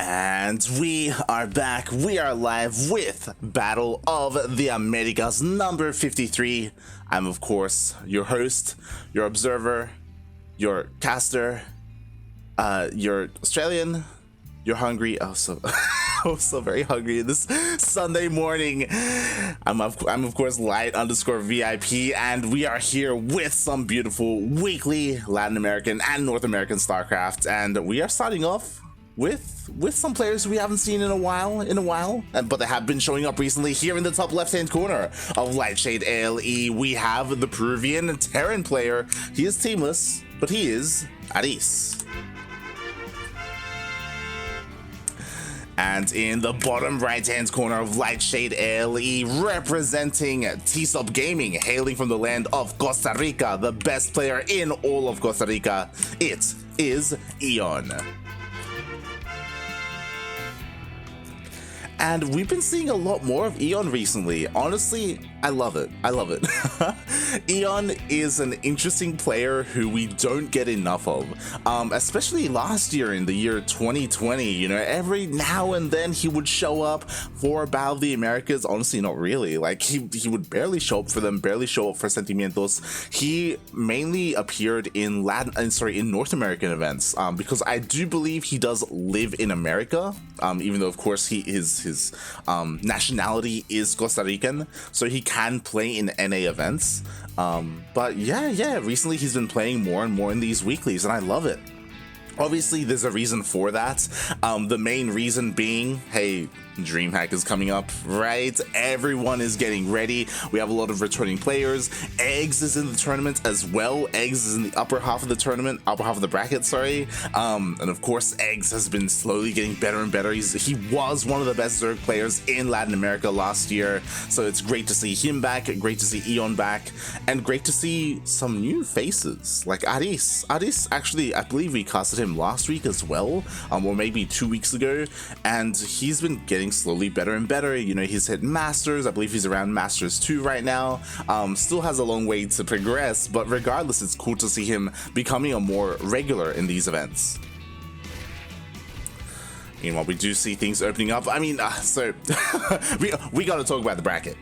And we are back. We are live with Battle of the Americas number 53. I'm, of course, your host, your observer, your caster, your Australian, you're hungry. Oh, so I'm so very hungry this Sunday morning. I'm of course Light_VIP, and we are here with some beautiful weekly Latin American and North American StarCraft, and we are starting off with some players we haven't seen in a while, but they have been showing up recently. Here in the top left-hand corner of Lightshade ALE, we have the Peruvian Terran player. He is teamless, but he is ArriS. And in the bottom right-hand corner of Lightshade ALE, representing T-Sub Gaming, hailing from the land of Costa Rica, the best player in all of Costa Rica, it is EON. And we've been seeing a lot more of EON recently. Honestly, I love it. I love it. EON is an interesting player who we don't get enough of, especially last year in the year 2020. You know, every now and then he would show up for Battle of the Americas. Honestly, not really. Like he would barely show up for them, barely show up for Sentimientos. He mainly appeared in North American events, because I do believe he does live in America, even though of course his nationality is Costa Rican, so he can play in NA events. But yeah, recently he's been playing more and more in these weeklies, and I love it. Obviously, there's a reason for that. The main reason being, hey, DreamHack is coming up, right? Everyone is getting ready. We have a lot of returning players. Eggs is in the tournament as well. Eggs is in the upper half of the bracket, sorry. And of course, Eggs has been slowly getting better and better. He was one of the best Zerg players in Latin America last year, so it's great to see him back, great to see EON back, and great to see some new faces like ArriS. ArriS, actually, I believe we casted him last week as well, or maybe 2 weeks ago, and he's been getting slowly better and better. You know, he's hit Masters. I believe he's around Masters 2 right now. Still has a long way to progress, but regardless, it's cool to see him becoming a more regular in these events. Meanwhile, we do see things opening up. I mean, so we got to talk about the bracket.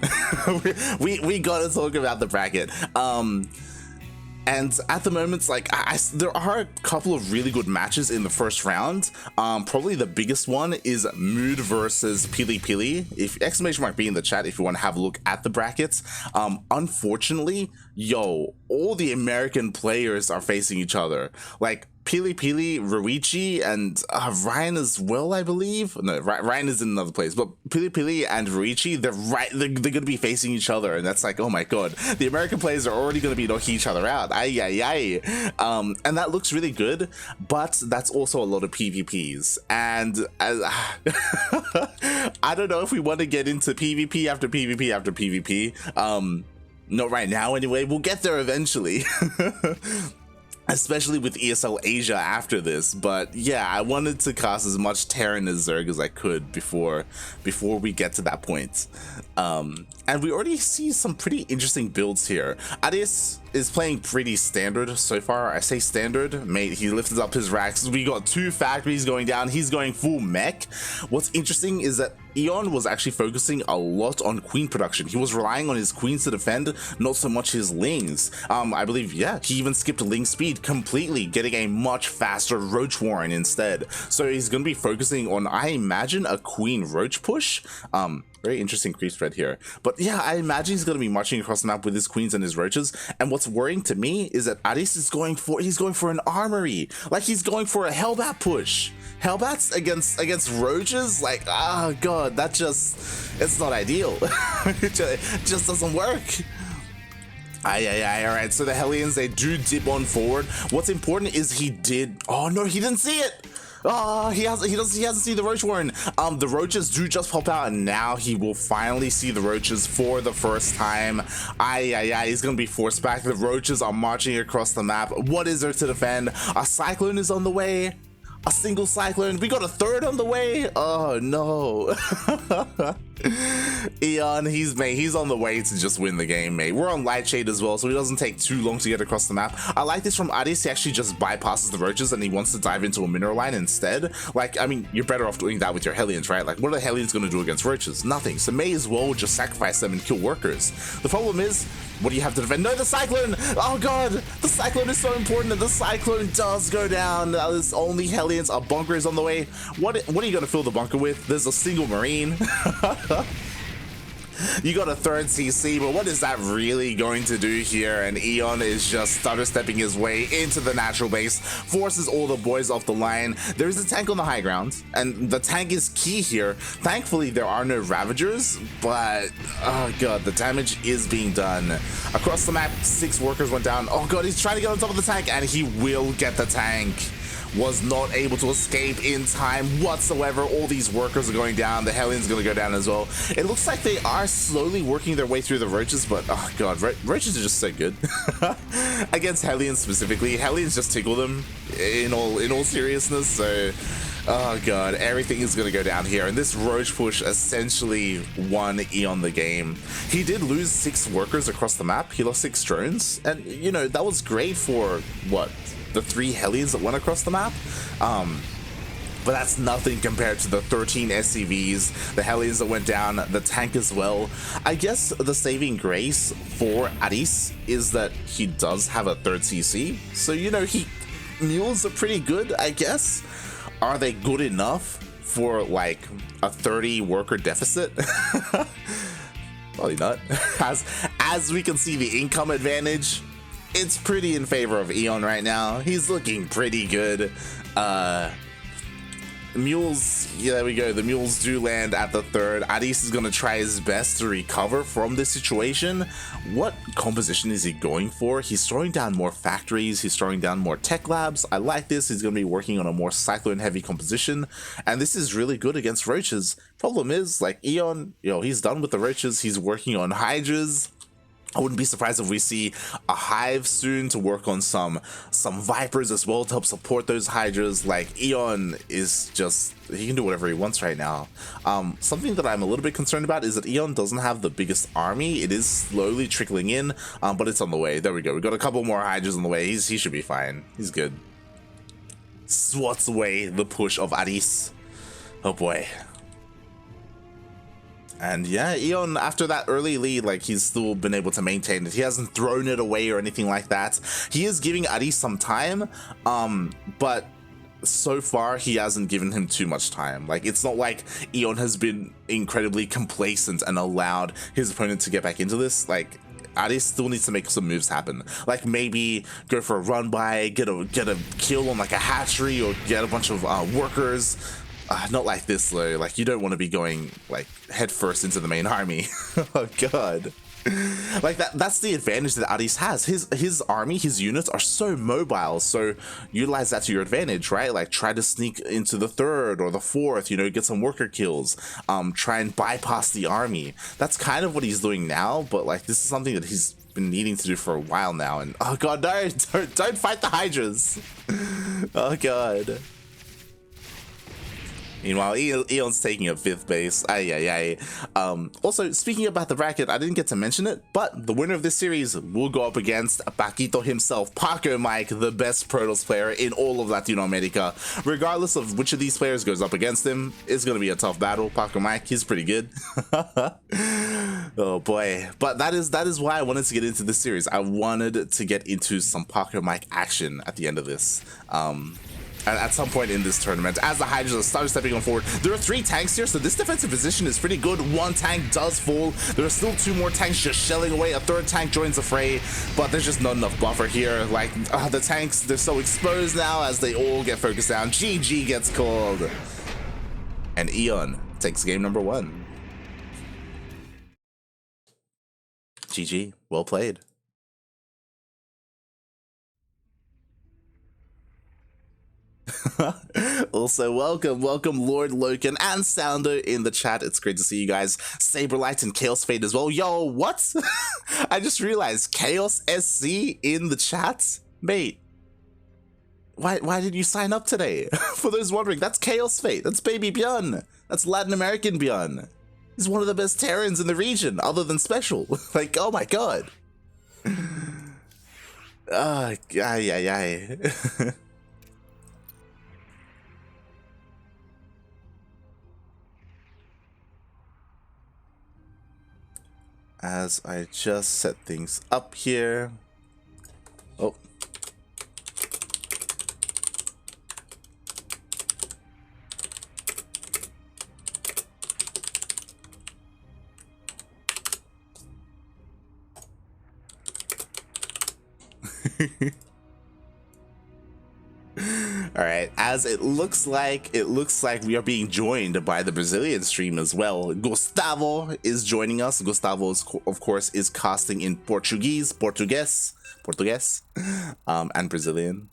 we got to talk about the bracket. And at the moment, like, there are a couple of really good matches in the first round. Probably the biggest one is Mood versus Pili Pili. If !B in the chat if you want to have a look at the brackets. Unfortunately, all the American players are facing each other. Like, Pili Pili, Ruichi, and Ryan as well, I believe. No, Ryan is in another place, but Pili Pili and Ruichi, they're going to be facing each other, and that's like, oh my god, the American players are already going to be knocking each other out. And that looks really good, but that's also a lot of PvPs, and I don't know if we want to get into PvP after PvP after PvP. Not right now anyway. We'll get there eventually. Especially with ESL Asia after this, but yeah, I wanted to cast as much Terran as Zerg as I could before we get to that point. And we already see some pretty interesting builds here. ArriS is playing pretty standard so far. I say standard, mate. He lifted up his racks. We got 2 factories going down. He's going full mech. What's interesting is that EON was actually focusing a lot on queen production. He was relying on his queens to defend, not so much his lings. I believe, yeah, he even skipped ling speed completely, getting a much faster roach warren instead. So he's going to be focusing on, I imagine, a queen roach push. Very interesting creep spread here. But yeah, I imagine he's going to be marching across the map with his queens and his roaches. And what's worrying to me is that ArriS is going for an armory. Like, he's going for a Hellbat push. Hellbats against roaches? Like, oh god, it's not ideal. It just doesn't work. Alright, so the Hellions, they do dip on forward. What's important is oh no, he didn't see it! Oh, he hasn't seen the roach warren. The roaches do just pop out, and now he will finally see the roaches for the first time. He's gonna be forced back. The roaches are marching across the map. What is there to defend? A cyclone is on the way. A single cyclone. We got a third on the way. Oh no. EON, he's on the way to just win the game, mate. We're on light shade as well, so it doesn't take too long to get across the map. I like this from ArriS. He actually just bypasses the roaches and he wants to dive into a mineral line instead. Like, I mean, you're better off doing that with your Hellions, right? Like, what are the Hellions going to do against roaches? Nothing. So may as well just sacrifice them and kill workers. The problem is, what do you have to defend? No, the Cyclone! Oh god! The Cyclone is so important, and the Cyclone does go down. There's only Hellions. A bunker is on the way. What are you going to fill the bunker with? There's a single Marine. You got a third CC, but what is that really going to do here? And EON is just stutter stepping his way into the natural base, forces all the boys off the line. There's a tank on the high ground, and the tank is key here. Thankfully, there are no Ravagers, but oh god, the damage is being done. Across the map, 6 workers went down. Oh god, he's trying to get on top of the tank, and he will get the tank. Was not able to escape in time whatsoever. All these workers are going down. The Hellions going to go down as well. It looks like they are slowly working their way through the roaches, but oh god, roaches are just so good. Against Hellions specifically, Hellions just tickle them in all seriousness. So oh god, everything is going to go down here, and this roach push essentially won EON the game. He did lose 6 workers across the map. He lost 6 drones, and you know, that was great for what, the 3 Hellions that went across the map, but that's nothing compared to the 13 SCVs, the Hellions that went down, the tank as well. I guess the saving grace for ArriS is that he does have a 3rd CC, so you know, mules are pretty good, I guess. Are they good enough for like a 30 worker deficit? Probably not. As we can see, the income advantage, it's pretty in favor of EON right now. He's looking pretty good. Mules, yeah, there we go. The mules do land at the 3rd. ArriS is going to try his best to recover from this situation. What composition is he going for? He's throwing down more factories. He's throwing down more tech labs. I like this. He's going to be working on a more cyclone heavy composition. And this is really good against roaches. Problem is, like, EON, you know, he's done with the roaches. He's working on hydras. I wouldn't be surprised if we see a hive soon to work on some vipers as well to help support those hydras. Like, EON is just, he can do whatever he wants right now. Something that I'm a little bit concerned about is that EON doesn't have the biggest army. It is slowly trickling in, but it's on the way. There we go. We got a couple more hydras on the way. He should be fine. He's good. Swats away the push of ArriS. Oh boy. And yeah, EON, after that early lead, like, he's still been able to maintain it. He hasn't thrown it away or anything like that. He is giving ArriS some time, but so far he hasn't given him too much time. Like, it's not like EON has been incredibly complacent and allowed his opponent to get back into this. Like, ArriS still needs to make some moves happen. Like, maybe go for a run by, get a kill on like a hatchery, or get a bunch of workers. Not like this though. Like, you don't want to be going like head first into the main army. Oh god. Like, that's the advantage that ArriS has. His army, his units are so mobile, so utilize that to your advantage, right? Like, try to sneak into the 3rd or the 4th, you know, get some worker kills, try and bypass the army. That's kind of what he's doing now, but like, this is something that he's been needing to do for a while now. And oh god, no, don't fight the hydras. Oh god. Meanwhile, EON's taking a 5th base. Also, speaking about the bracket, I didn't get to mention it, but the winner of this series will go up against Paquito himself, Paco Mike, the best Protoss player in all of Latinoamerica. Regardless of which of these players goes up against him, it's going to be a tough battle. Paco Mike, he's pretty good. Oh boy. But that is why I wanted to get into this series. I wanted to get into some Paco Mike action at the end of this. At some point in this tournament, as the Hydras start stepping on forward. There are 3 tanks here, so this defensive position is pretty good. 1 tank does fall. There are still 2 more tanks just shelling away. A 3rd tank joins the fray, but there's just not enough buffer here. Like, the tanks, they're so exposed now as they all get focused down. GG gets called. And EON takes game number 1. GG, well played. Also, welcome Lord Loken and Sounder in the chat. It's great to see you guys. Saberlight and Chaos Fade as well. Yo, what? I just realized Chaos SC in the chat, mate. Why did you sign up today? For those wondering, that's Chaos Fade. That's Baby Björn. That's Latin American Björn. He's one of the best Terrans in the region, other than Special. Like, oh my god. Ay. As I just set things up here. Oh. All right, as it looks like we are being joined by the Brazilian stream as well. Gustavo is joining us. Gustavo, of course, is casting in Portuguese, and Brazilian.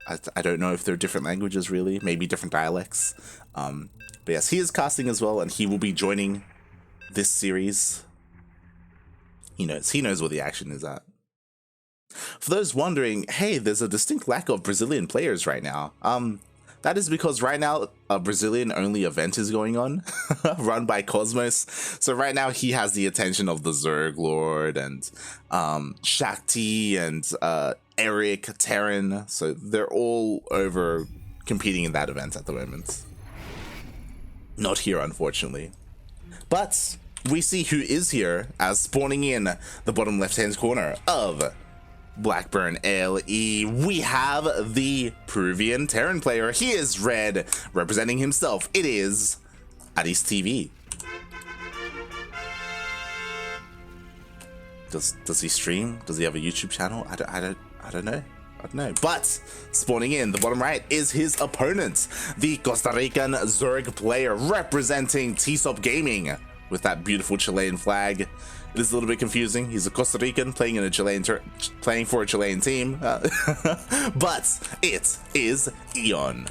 I don't know if they're different languages, really, maybe different dialects. But yes, he is casting as well, and he will be joining this series. He knows where the action is at. For those wondering, hey, there's a distinct lack of Brazilian players right now. That is because right now a Brazilian-only event is going on, run by Cosmos. So right now he has the attention of the Zerg Lord and Shakti and Eric, Terran. So they're all over competing in that event at the moment. Not here, unfortunately. But we see who is here as spawning in the bottom left-hand corner of Blackburn LE. We have the Peruvian Terran player. He is red, representing himself. It is ArriS TV. Does he stream? Does he have a YouTube channel? I don't know. But spawning in the bottom right is his opponent, the Costa Rican Zerg player representing TSOP Gaming with that beautiful Chilean flag. It is a little bit confusing. He's a Costa Rican playing in a playing for a Chilean team, but it is EON.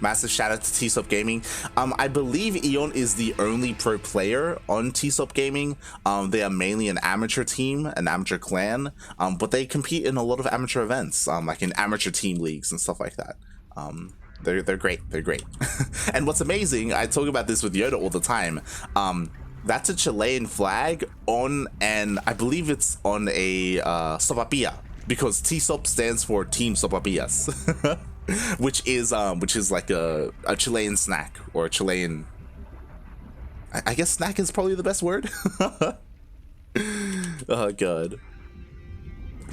Massive shout out to TSOP Gaming. I believe EON is the only pro player on TSOP Gaming. They are mainly an amateur team, an amateur clan, but they compete in a lot of amateur events, like in amateur team leagues and stuff like that. They're great. And what's amazing, I talk about this with Yoda all the time. That's a Chilean flag on, and I believe it's on a sopapilla, because TSOP stands for Team Sopapillas, which is like a Chilean snack, or a Chilean. I guess snack is probably the best word. Oh god.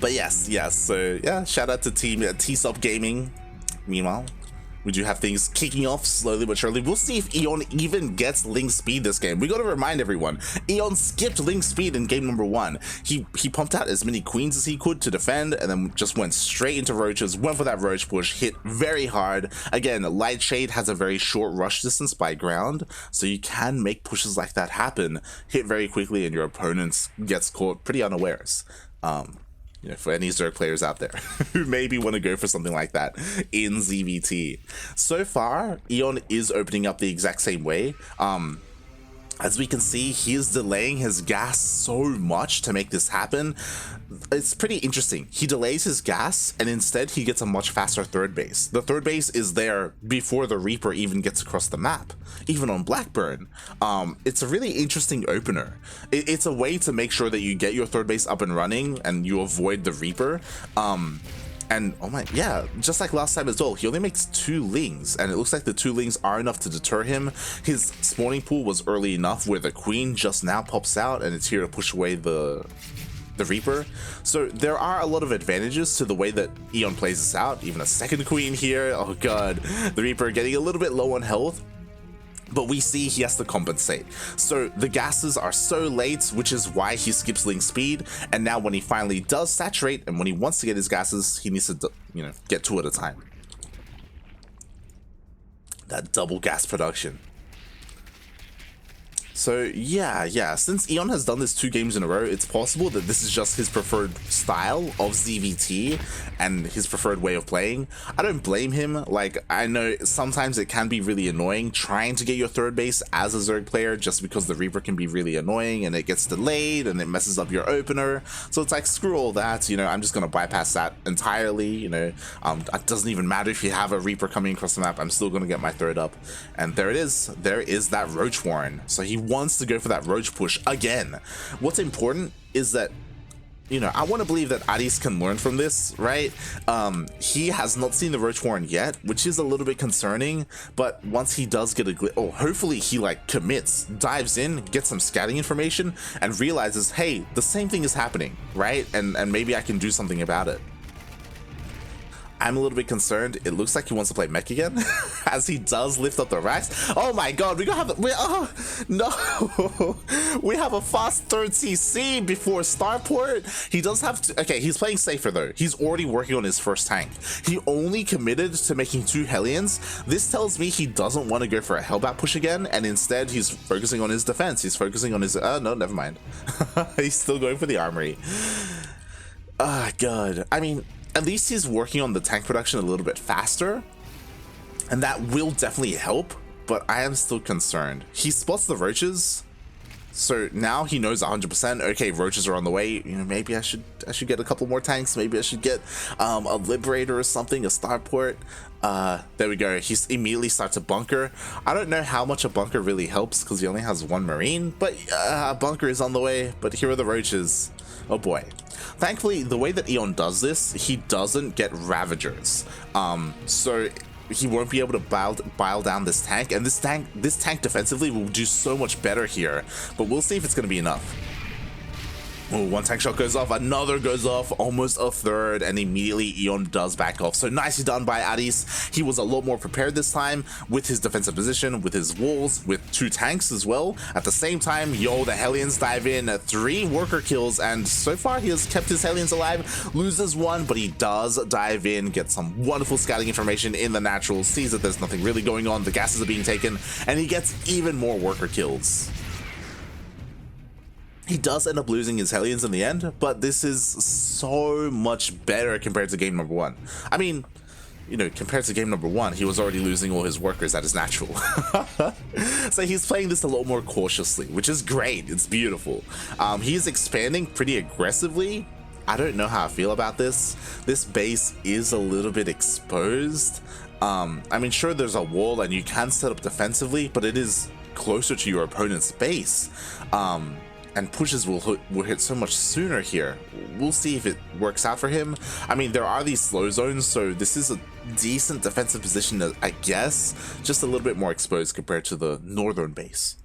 But yes. So yeah, shout out to Team TSOP Gaming. Meanwhile, we do have things kicking off slowly but surely. We'll see if EON even gets Link Speed this game. We gotta remind everyone, EON skipped Link Speed in game number 1. He pumped out as many queens as he could to defend, and then just went straight into roaches, went for that roach push, hit very hard. Again, Light Shade has a very short rush distance by ground, so you can make pushes like that happen, hit very quickly, and your opponent gets caught pretty unawares. For any Zerg players out there who maybe want to go for something like that in ZvT. So far, EON is opening up the exact same way. As we can see, he is delaying his gas so much to make this happen. It's pretty interesting. He delays his gas, and instead he gets a much faster third base. The third base is there before the Reaper even gets across the map, even on Blackburn. It's a really interesting opener. It's a way to make sure that you get your third base up and running and you avoid the Reaper. And oh my, yeah, just like last time as well, he only makes 2 lings, and it looks like the 2 lings are enough to deter him. His spawning pool was early enough where the queen just now pops out and it's here to push away the Reaper. So there are a lot of advantages to the way that EON plays this out. Even a second queen here, oh god, the Reaper getting a little bit low on health. But we see he has to compensate. So the gases are so late, which is why he skips Link Speed. And now when he finally does saturate, and when he wants to get his gases, he needs to, get 2 at a time. That double gas production. So yeah, since EON has done this 2 games in a row, it's possible that this is just his preferred style of ZvT and his preferred way of playing. I don't blame him. Like, I know sometimes it can be really annoying trying to get your 3rd base as a Zerg player, just because the Reaper can be really annoying and it gets delayed and it messes up your opener. So it's like, screw all that, you know, I'm just gonna bypass that entirely, you know. It doesn't even matter if you have a Reaper coming across the map, I'm still gonna get my 3rd up. And there it is, there is that Roach Warren. So he wants to go for that Roach push again. What's important is that, you know, I want to believe that ArriS can learn from this, right? He has not seen the Roach Warren yet, which is a little bit concerning, but once he does get a hopefully he like commits, dives in, gets some scouting information, and realizes, hey, the same thing is happening, right? And maybe I can do something about it. I'm a little bit concerned. It looks like he wants to play mech again as he does lift up the racks. Oh my god, we gonna have no, we have a fast 3rd CC before starport. He does have to, okay, he's playing safer though. He's already working on his 1st tank. He only committed to making 2 Hellions. This tells me he doesn't want to go for a Hellbat push again, and instead he's focusing on his defense. He's focusing on his, no, never mind. He's still going for the armory. Ah, god. I mean, at least he's working on the tank production a little bit faster, and that will definitely help, but I am still concerned. He spots the roaches, so now he knows 100%, okay, roaches are on the way. You know, maybe I should get a couple more tanks. Maybe I should get a Liberator or something, a starport. There we go. He immediately starts a bunker. I don't know how much a bunker really helps because he only has 1 Marine, but a bunker is on the way. But here are the roaches. Oh boy. Thankfully, the way that EON does this, he doesn't get Ravagers. So he won't be able to bile down this tank, and this tank defensively will do so much better here. But we'll see if it's going to be enough. Oh, 1 tank shot goes off, another goes off, almost a 3rd, and immediately EON does back off. So nicely done by ArriS. He was a lot more prepared this time with his defensive position, with his walls, with 2 tanks as well. At the same time, yo, the Hellions dive in, 3 worker kills, and so far he has kept his Hellions alive, loses 1, but he does dive in, get some wonderful scouting information in the natural, sees that there's nothing really going on, the gases are being taken, and he gets even more worker kills. He does end up losing his Hellions in the end, but this is so much better compared to game number 1. I mean, you know, compared to game number 1, he was already losing all his workers. That is natural. So he's playing this a lot more cautiously, which is great. It's beautiful. He's expanding pretty aggressively. I don't know how I feel about this. This base is a little bit exposed. I mean, sure, there's a wall and you can set up defensively, but it is closer to your opponent's base. And pushes will hit so much sooner here. We'll see if it works out for him. I mean, there are these slow zones, so this is a decent defensive position, I guess. Just a little bit more exposed compared to the northern base.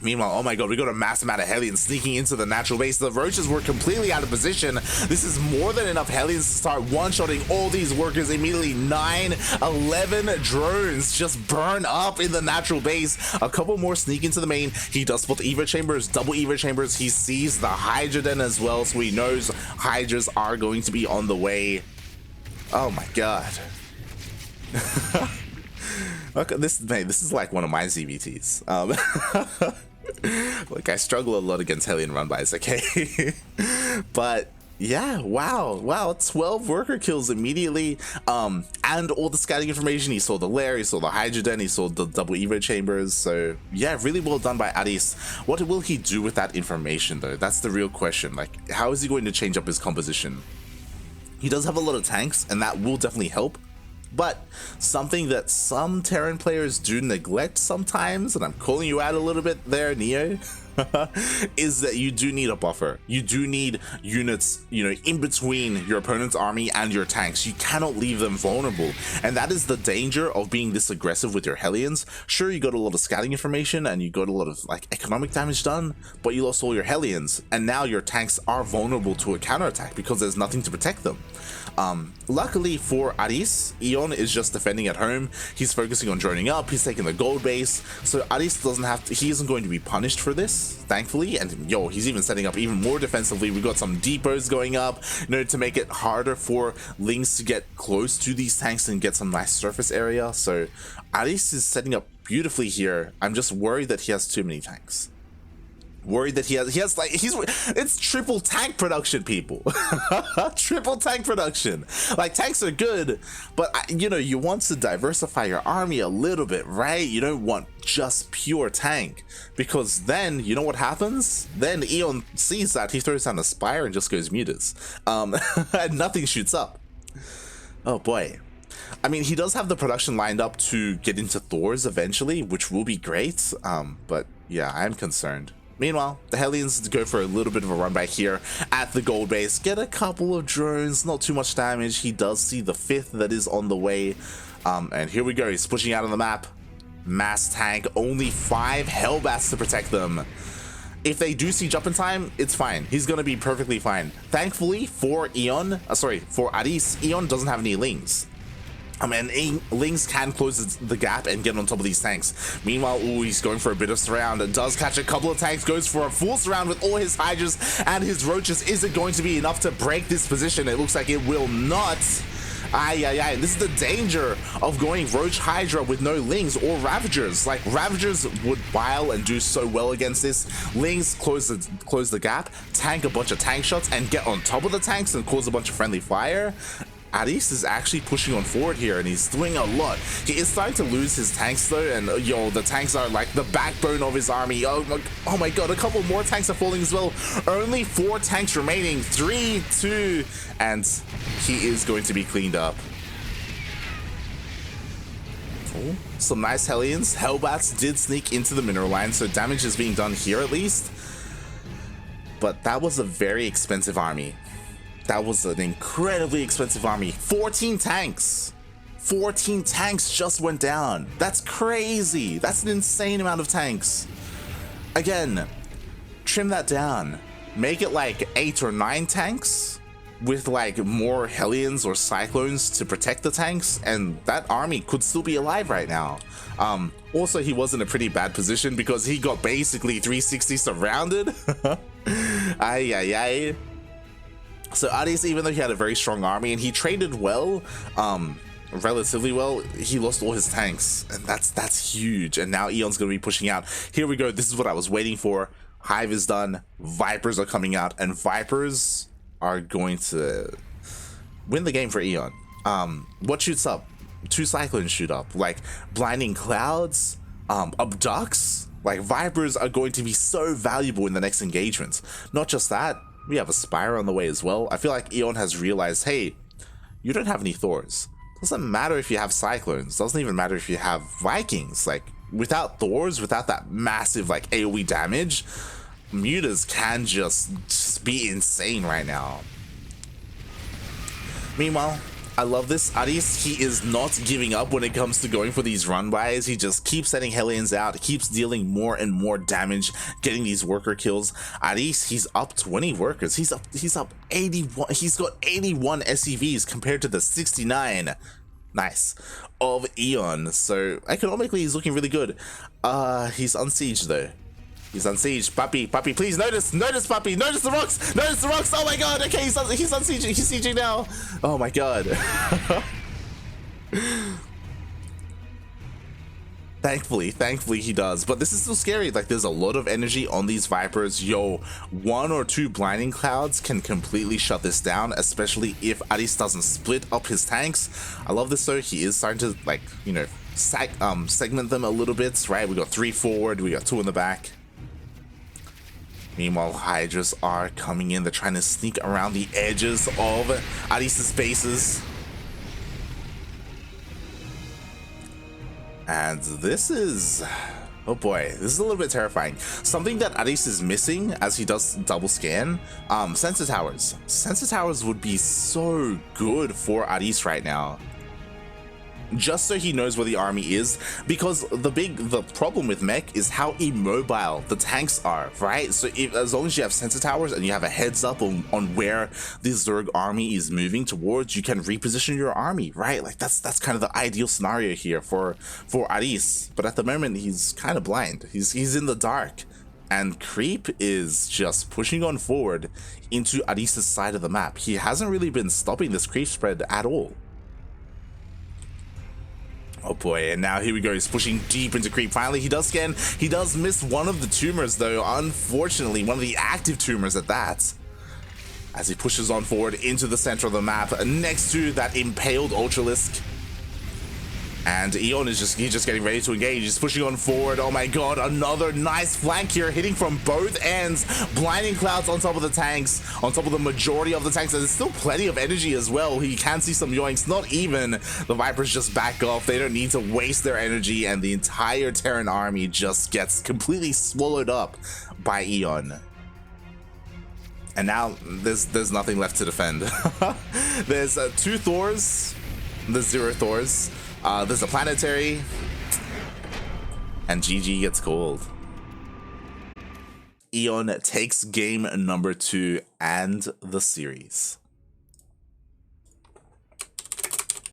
Meanwhile, oh my god, we got a mass amount of Hellions sneaking into the natural base. The roaches were completely out of position. This is more than enough Hellions to start one-shotting all these workers immediately. 9, 11 drones just burn up in the natural base. A couple more sneak into the main. He does spot the Evo chambers, double Evo chambers. He sees the Hydra den as well, so he knows Hydras are going to be on the way. Oh my god. Okay, this is like one of my ZvTs. Like, I struggle a lot against Hellion run-bys, okay? But yeah, wow, 12 worker kills immediately, and all the scouting information. He saw the lair, he saw the Hydra den, he saw the double Evo chambers. So yeah, really well done by ArriS. What will he do with that information though? That's the real question. Like, how is he going to change up his composition? He does have a lot of tanks, and that will definitely help. But something that some Terran players do neglect sometimes, and I'm calling you out a little bit there, Neo, is that you do need a buffer. You do need units, you know, in between your opponent's army and your tanks. You cannot leave them vulnerable. And that is the danger of being this aggressive with your Hellions. Sure, you got a lot of scouting information and you got a lot of like economic damage done, but you lost all your Hellions, and now your tanks are vulnerable to a counterattack because there's nothing to protect them. Luckily for ArriS, EON is just defending at home. He's focusing on droning up, he's taking the gold base, so ArriS doesn't have to, he isn't going to be punished for this, thankfully. And yo, he's even setting up even more defensively. We got some depots going up, you know, to make it harder for Lings to get close to these tanks and get some nice surface area. So ArriS is setting up beautifully here. I'm just worried that he has too many tanks. Worried that he has like, it's triple tank production, people. Triple tank production. Like, tanks are good, but you know, you want to diversify your army a little bit, right? You don't want just pure tank, because then you know what happens? Then EON sees that, he throws down a Spire and just goes mutas. And nothing shoots up. Oh boy. I mean, he does have the production lined up to get into Thors eventually, which will be great. But yeah, I'm concerned. Meanwhile, the Hellions go for a little bit of a run back here at the gold base, get a couple of drones, not too much damage. He does see the 5th that is on the way. And here we go, he's pushing out on the map. Mass tank, only 5 Hellbats to protect them. If they do siege up in time, it's fine. He's gonna be perfectly fine. Thankfully for EON, for ArriS, EON doesn't have any Lings. And Lings can close the gap and get on top of these tanks. Meanwhile, ooh, he's going for a bit of surround and does catch a couple of tanks, goes for a full surround with all his Hydras and his Roaches. Is it going to be enough to break this position? It looks like it will not. Ay. This is the danger of going Roach Hydra with no Lings or Ravagers. Like, Ravagers would bile and do so well against this. Lings close the gap, tank a bunch of tank shots, and get on top of the tanks and cause a bunch of friendly fire. ArriS is actually pushing on forward here, and he's doing a lot. He is starting to lose his tanks though, and yo, the tanks are like the backbone of his army. Oh my god, a couple more tanks are falling as well. Only 4 tanks remaining, 3, 2, and he is going to be cleaned up. Oh, some nice Hellions. Hellbats did sneak into the mineral line, so damage is being done here at least. But that was a very expensive army. That was an incredibly expensive army. 14 tanks. 14 tanks just went down. That's crazy. That's an insane amount of tanks. Again, trim that down. Make it like 8 or 9 tanks with like more Hellions or Cyclones to protect the tanks, and that army could still be alive right now. Also, he was in a pretty bad position because he got basically 360 surrounded. Ay. So ArriS, even though he had a very strong army and he traded well, relatively well, he lost all his tanks, and that's huge. And now EON's gonna be pushing out. Here we go. This is what I was waiting for. Hive is done. Vipers are coming out, and Vipers are going to win the game for EON. What shoots up? 2 Cyclones shoot up. Like Blinding Clouds, Abducts. Like, Vipers are going to be so valuable in the next engagement. Not just that, we have a Spire on the way as well. I feel like EON has realized, hey, you don't have any Thors. Doesn't matter if you have Cyclones. Doesn't even matter if you have Vikings. Like, without Thors, without that massive like AoE damage, mutas can just be insane right now. Meanwhile, I love this. ArriS, he is not giving up when it comes to going for these run-bys. He just keeps sending Hellions out, keeps dealing more and more damage, getting these worker kills. ArriS, he's up 20 workers. He's up 81. He's got 81 SCVs compared to the 69. Nice. Of EON. So economically, he's looking really good. He's unsieged though. He's unsieged. Puppy, please notice, puppy, notice the rocks. Oh my god, okay, he's unsieging, he's sieging now. Oh my god. Thankfully he does, but this is still scary. Like, there's a lot of energy on these Vipers. Yo, 1 or 2 Blinding Clouds can completely shut this down, especially if ArriS doesn't split up his tanks. I love this though. He is starting to, like, you know, segment them a little bit, right? We got 3 forward, we got 2 in the back. Meanwhile, Hydras are coming in. They're trying to sneak around the edges of ArriS's bases. And this is... oh boy, this is a little bit terrifying. Something that ArriS is missing as he does double scan, sensor towers. Sensor towers would be so good for ArriS right now, just so he knows where the army is, because the problem with mech is how immobile the tanks are, right? So as long as you have sensor towers and you have a heads up on where the Zerg army is moving towards, you can reposition your army, right? Like, that's kind of the ideal scenario here for ArriS. But at the moment, he's kind of blind. He's in the dark, and Creep is just pushing on forward into ArriS's side of the map. He hasn't really been stopping this creep spread at all. Oh boy, and now here we go, he's pushing deep into creep. Finally, he does scan. He does miss one of the tumors, though, unfortunately, one of the active tumors at that. As he pushes on forward into the center of the map, next to that impaled Ultralisk. And EON is just getting ready to engage. He's pushing on forward. Oh my god, another nice flank here, hitting from both ends. Blinding clouds on top of the tanks, on top of the majority of the tanks. And there's still plenty of energy as well. He can see some yoinks. Not even. The Vipers just back off. They don't need to waste their energy, and the entire Terran army just gets completely swallowed up by EON. And now there's nothing left to defend. There's 2 Thors. There's 0 Thors. There's a planetary, and GG gets called. EON takes game number 2 and the series.